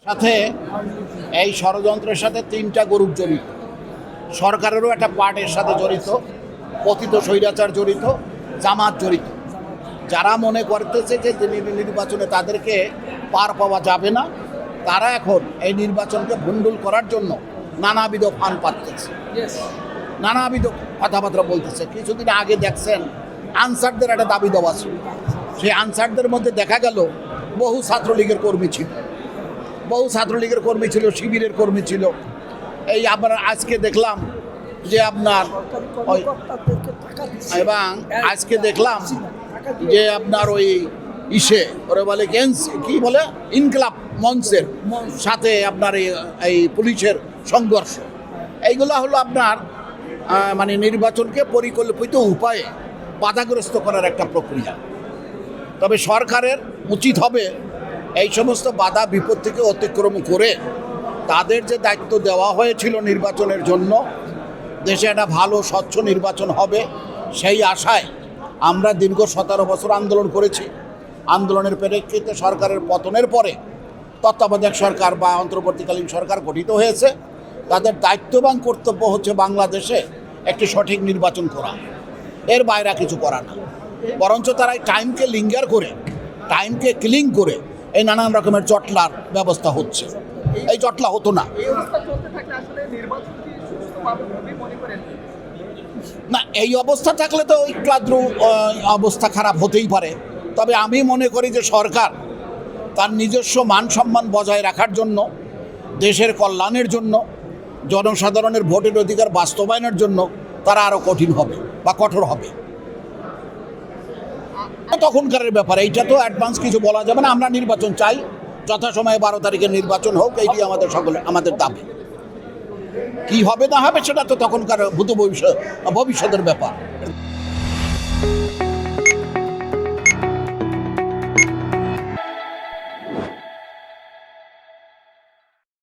সাথে এই ষড়যন্ত্রের সাথে 3টা গ্রুপ জড়িত। সরকারেরও একটা পার্টের সাথে জড়িত, পতিত স্বৈরাচার জড়িত, জামাত জড়িত। যারা মনে করতেছে যে নির্বাচনে তাদেরকে পার পাওয়া যাবে না, তারা এখন এই নির্বাচনকে ভণ্ডুল করার জন্য নানাবিধ ফান পাততেছে, নানাবিধ কথাবার্তা বলতেছে। কিছুদিন আগে দেখছেন আনসারদের একটা দাবি দেওয়া ছিল, সেই আনসারদের মধ্যে দেখা গেল বহু ছাত্রলীগের কর্মী ছিল, শিবিরের কর্মী ছিল। এই আপনার আজকে দেখলাম যে আপনার এবং আজকে দেখলাম যে আপনার ওই ওরা বলে কি বলে ইনকলাব মঞ্চের সাথে আপনার এই পুলিশের সংঘর্ষ। এইগুলো হলো আপনার মানে নির্বাচনকে পরিকল্পিত উপায়ে বাধাগ্রস্ত করার একটা প্রক্রিয়া। তবে সরকারের উচিত হবে এই সমস্ত বাধা বিপত্তিকে অতিক্রম করে তাদের যে দায়িত্ব দেওয়া হয়েছিল নির্বাচনের জন্য, দেশে একটা ভালো স্বচ্ছ নির্বাচন হবে সেই আশায় আমরা দীর্ঘ 17 বছর আন্দোলন করেছি। আন্দোলনের প্রেক্ষিতে সরকারের পতনের পরে তত্ত্বাবধায়ক সরকার বা অন্তর্বর্তীকালীন সরকার গঠিত হয়েছে। তাদের দায়িত্ববান কর্তব্য হচ্ছে বাংলাদেশে একটি সঠিক নির্বাচন করা, এর বাইরে কিছু করা না। বরঞ্চ তারা এই টাইমকে লিঙ্গার করে, টাইমকে ক্লিং করে এই নানান রকমের জটলার ব্যবস্থা হচ্ছে। এই জটলা হতো না। না, এই অবস্থা থাকলে তো একটু অবস্থা খারাপ হতেই পারে। তবে আমি মনে করি যে সরকার তার নিজস্ব মান সম্মান বজায় রাখার জন্য, দেশের কল্যাণের জন্য, জনসাধারণের ভোটের অধিকার বাস্তবায়নের জন্য তারা আরও কঠিন হবে বা কঠোর হবে। তখনকারের ব্যাপার, এইটা তো অ্যাডভান্স কিছু বলা যাবে না। আমরা নির্বাচন চাই, যথাসময়ে 12 তারিখে নির্বাচন হোক, এইটি আমাদের দাবি। কি হবে না হবে সেটা তো তখনকার ভূত ভবিষ্যতের ব্যাপার।